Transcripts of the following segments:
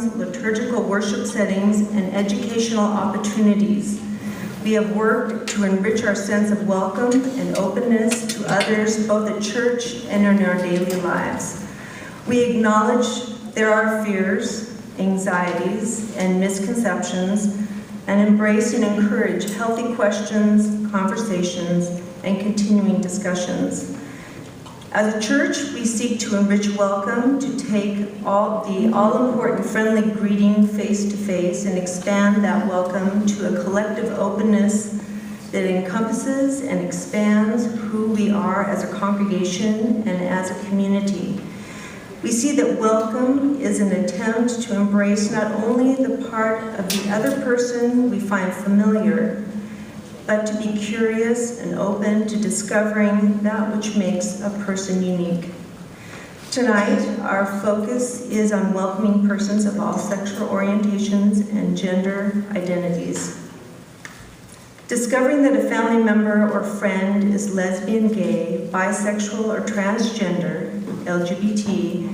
liturgical worship settings, and educational opportunities. We have worked to enrich our sense of welcome and openness to others, both at church and in our daily lives. We acknowledge there are fears, anxieties, and misconceptions, and embrace and encourage healthy questions, conversations, and continuing discussions. As a church, we seek to enrich welcome, to take the all-important friendly greeting face-to-face and expand that welcome to a collective openness that encompasses and expands who we are as a congregation and as a community. We see that welcome is an attempt to embrace not only the part of the other person we find familiar, but to be curious and open to discovering that which makes a person unique. Tonight, our focus is on welcoming persons of all sexual orientations and gender identities. Discovering that a family member or friend is lesbian, gay, bisexual, or transgender, LGBT,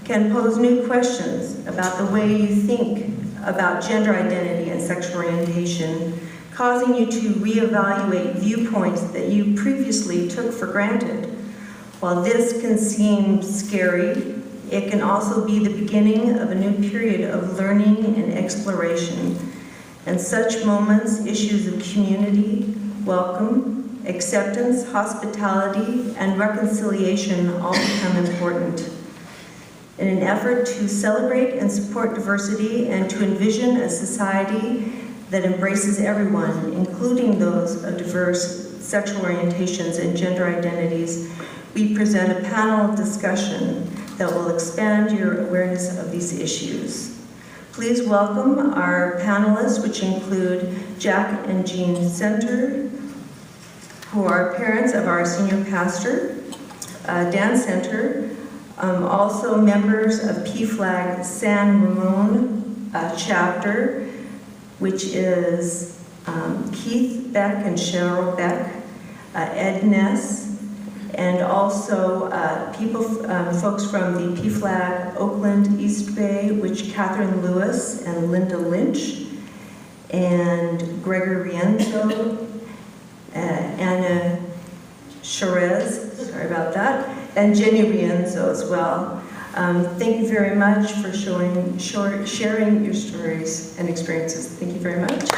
can pose new questions about the way you think about gender identity and sexual orientation, causing you to reevaluate viewpoints that you previously took for granted. While this can seem scary, it can also be the beginning of a new period of learning and exploration. In such moments, issues of community, welcome, acceptance, hospitality, and reconciliation all become important. In an effort to celebrate and support diversity and to envision a society that embraces everyone, including those of diverse sexual orientations and gender identities, we present a panel discussion that will expand your awareness of these issues. Please welcome our panelists, which include Jack and Jean Center, who are parents of our senior pastor, Dan Center, also members of PFLAG San Ramon chapter, which is Keith Beck and Cheryl Beck, Ed Ness, and also folks from the PFLAG Oakland East Bay, which Catherine Lewis and Linda Lynch, and Gregor Rienzo, Anna Cherez, sorry about that, and Jenny Rienzo as well. Thank you very much for sharing your stories and experiences. Thank you very much.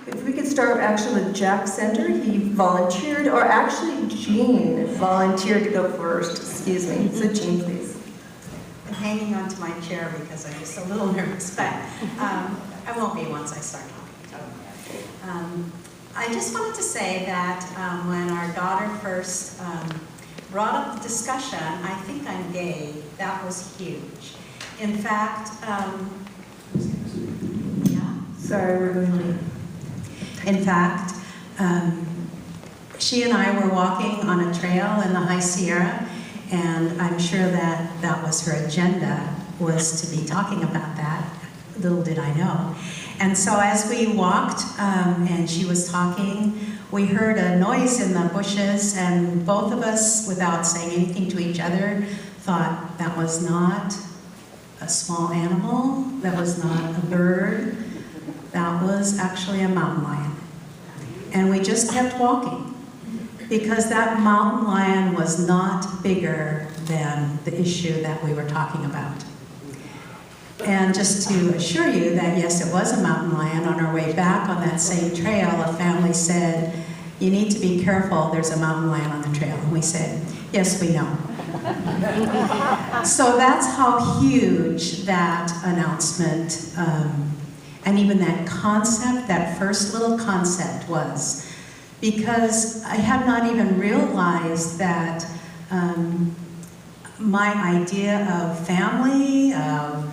If we could start actually with Jack Center. He volunteered, or actually Jean volunteered to go first, excuse me. So Jean, please. I'm hanging onto my chair because I'm just a little nervous, but I won't be once I start talking. I just wanted to say that when our daughter first brought up the discussion, I think I'm gay, that was huge. In fact, Sorry, we're going to... In fact, she and I were walking on a trail in the High Sierra, and I'm sure that that was her agenda, was to be talking about that. Little did I know. And so as we walked and she was talking, we heard a noise in the bushes, and both of us, without saying anything to each other, thought that was not a small animal, that was not a bird, that was actually a mountain lion. And we just kept walking because that mountain lion was not bigger than the issue that we were talking about. And just to assure you that yes, it was a mountain lion, on our way back on that same trail, a family said, "You need to be careful, there's a mountain lion on the trail." And we said, "Yes, we know." So that's how huge that announcement and even that concept, that first little concept was, because I had not even realized that my idea of family, of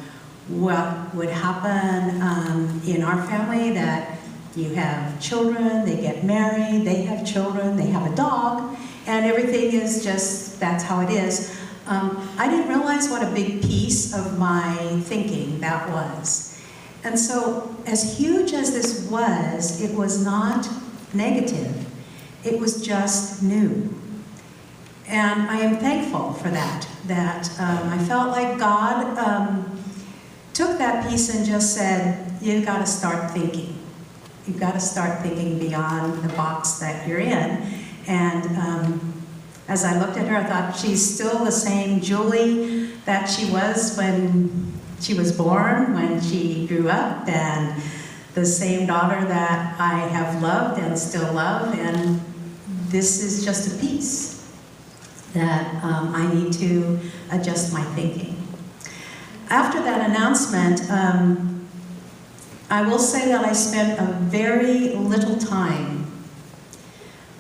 what would happen in our family, that you have children, they get married, they have children, they have a dog, and everything is just, that's how it is. I didn't realize what a big piece of my thinking that was. And so, as huge as this was, it was not negative. It was just new. And I am thankful for that, I felt like God took that piece and just said, you've got to start thinking. You've got to start thinking beyond the box that you're in. And as I looked at her, I thought, she's still the same Julie that she was when she was born, when she grew up, and the same daughter that I have loved and still love. And this is just a piece that I need to adjust my thinking. After that announcement, I will say that I spent a very little time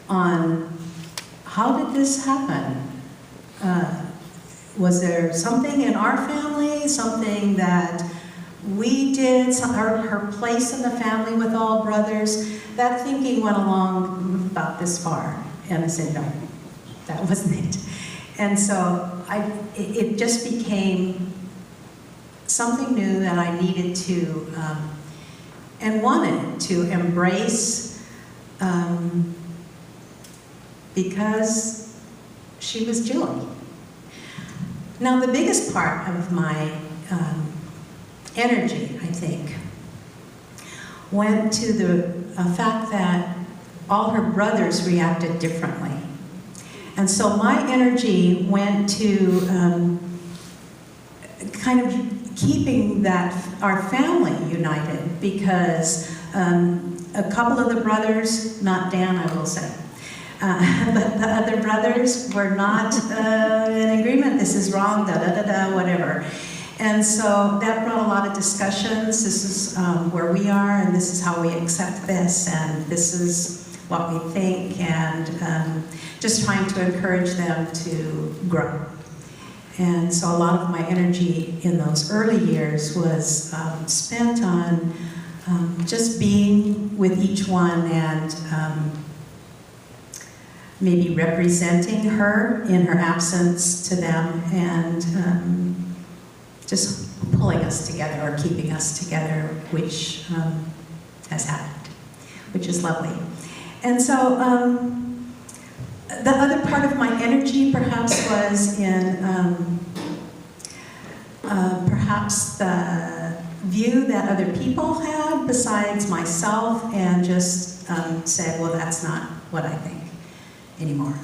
on how did this happen? Was there something in our family, something that we did, her place in the family with all brothers? That thinking went along about this far, and I said, no, that wasn't it. And so it just became something new that I needed to and wanted to embrace, because she was Julie. Now, the biggest part of my energy, I think, went to the fact that all her brothers reacted differently. And so my energy went to kind of keeping our family united, because a couple of the brothers, not Dan, I will say, but the other brothers were not in agreement. This is wrong, da-da-da-da, whatever. And so that brought a lot of discussions. This is where we are, and this is how we accept this, and this is what we think, and just trying to encourage them to grow. And so a lot of my energy in those early years was spent on just being with each one and maybe representing her in her absence to them, and just pulling us together or keeping us together, which has happened, which is lovely. And so the other part of my energy perhaps was in perhaps the view that other people had besides myself, and just said, well, that's not what I think anymore.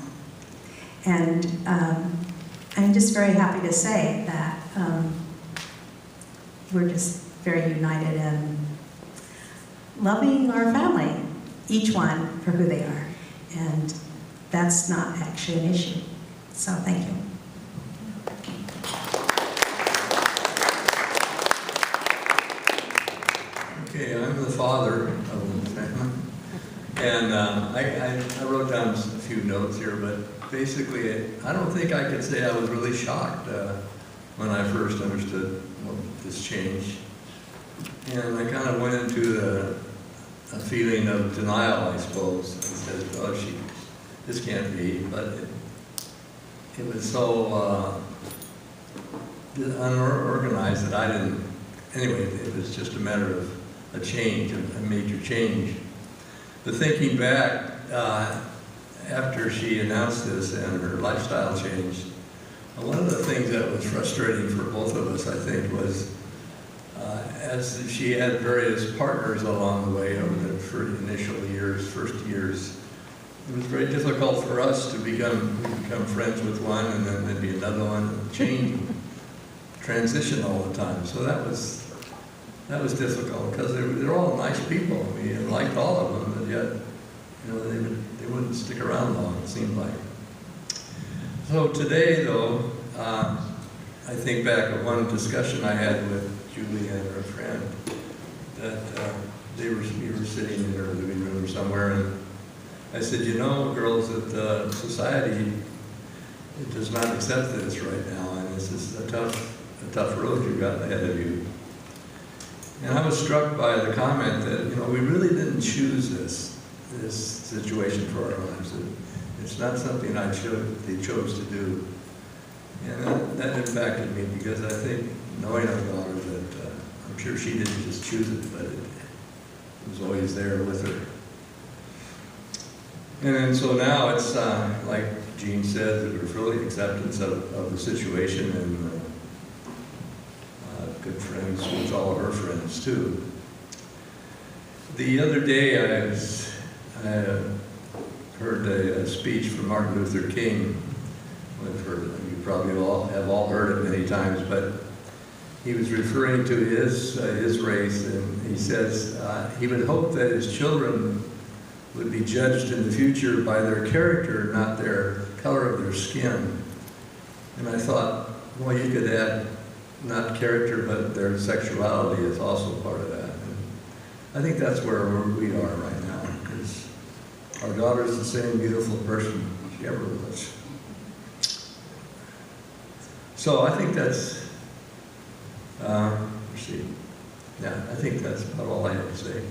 And I'm just very happy to say that we're just very united in loving our family, each one for who they are. And that's not actually an issue. So thank you. Okay, I'm the father of the family. And I wrote down a few notes here, but basically, I don't think I could say I was really shocked when I first understood this change. And I kind of went into a feeling of denial, I suppose. I said, oh, this can't be, but it was so unorganized that I didn't, anyway, it was just a matter of a change, a major change. But thinking back, after she announced this and her lifestyle changed, one of the things that was frustrating for both of us, I think, was as she had various partners along the way over the initial years, first years, it was very difficult for us to become friends with one, and then there'd be another one, and change, transition all the time. So that was difficult, because they're all nice people. We liked all of them, but yet, you know, they wouldn't stick around long, it seemed like. So today, though, I think back of one discussion I had with Julie and her friend, that we were sitting in her living room or somewhere, and I said, you know, girls, that society does not accept this right now, and this is a tough road you've got ahead of you. And I was struck by the comment that, you know, we really didn't choose this situation for our lives. It's not something they chose to do. And that impacted me, because I think, knowing our daughter, that I'm sure she didn't just choose it, but it was always there with her. And then so now it's, like Jean said, there's really acceptance of the situation, and good friends with all of her friends too. The other day I heard a speech from Martin Luther King. You probably have all heard it many times, but he was referring to his race, and he says he would hope that his children would be judged in the future by their character, not their color of their skin. And I thought, well, you could add not character, but their sexuality is also part of that. And I think that's where we are right now, because our daughter's the same beautiful person she ever was. So I think that's, let's see. Yeah, I think that's about all I have to say.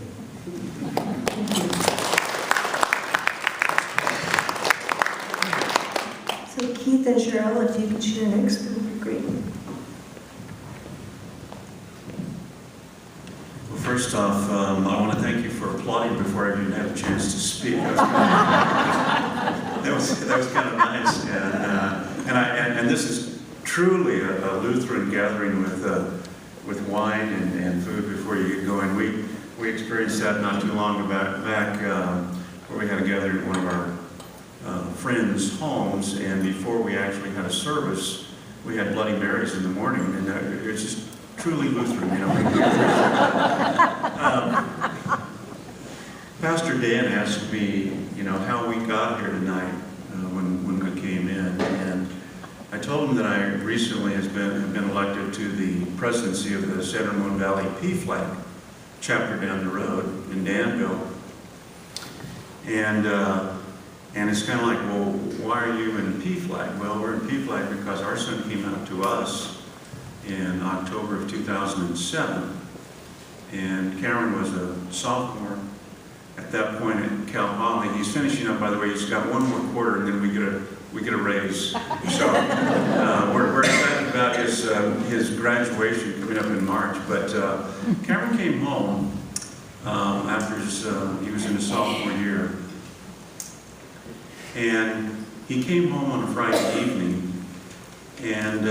So Keith and Cheryl, if you could share next, that would be great. Well, first off, I want to thank you for applauding before I even had a chance to speak. That was kind of nice, and this is truly a Lutheran gathering with wine and food before you get going. We experienced that not too long back where we had a gathering at one of our friends' homes, and before we actually had a service, we had Bloody Marys in the morning, and it's just truly Lutheran, you know. Pastor Dan asked me, you know, how we got here tonight when we came in, and I told him that I recently have been elected to the presidency of the San Ramon Valley PFLAG chapter down the road in Danville. And it's kind of like, well, why are you in PFLAG? Well, we're in PFLAG because our son came out to us in October of 2007. And Cameron was a sophomore at that point at Cal Poly. He's finishing up, by the way, he's got one more quarter and then we get a raise. So we're excited about his graduation coming up in March. But Cameron came home after he was in his sophomore year. And he came home on a Friday evening, and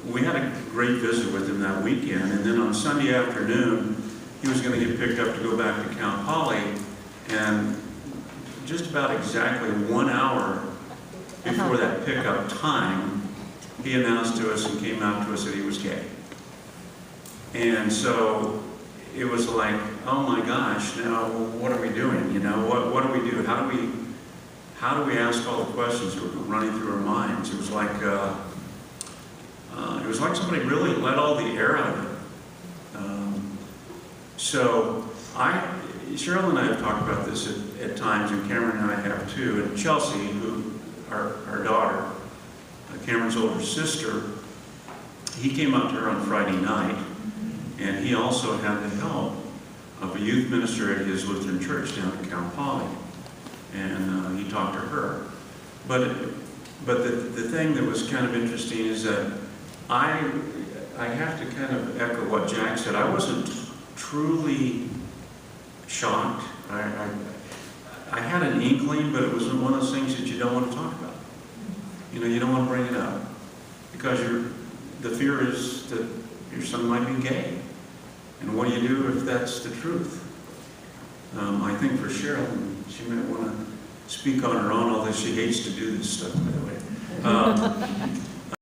we had a great visit with him that weekend. And then on Sunday afternoon, he was going to get picked up to go back to Cal Poly, and just about exactly 1 hour before that pickup time, he announced to us and came out to us that he was gay. And so it was like, oh my gosh, now what are we doing? You know, what do we do? How do we ask all the questions that were running through our minds? It was like somebody really let all the air out of it. So Cheryl and I have talked about this at times, and Cameron and I have too. And Chelsea, who our daughter, Cameron's older sister, he came up to her on Friday night, and he also had the help of a youth minister at his Lutheran church down at Cal Poly. And he talked to her. But the thing that was kind of interesting is that I have to kind of echo what Jack said. I wasn't truly shocked. I had an inkling, but it was one of those things that you don't want to talk about. You know, you don't want to bring it up because the fear is that your son might be gay. And what do you do if that's the truth? I think for Cheryl, she might want to speak on her own, although she hates to do this stuff, by the way.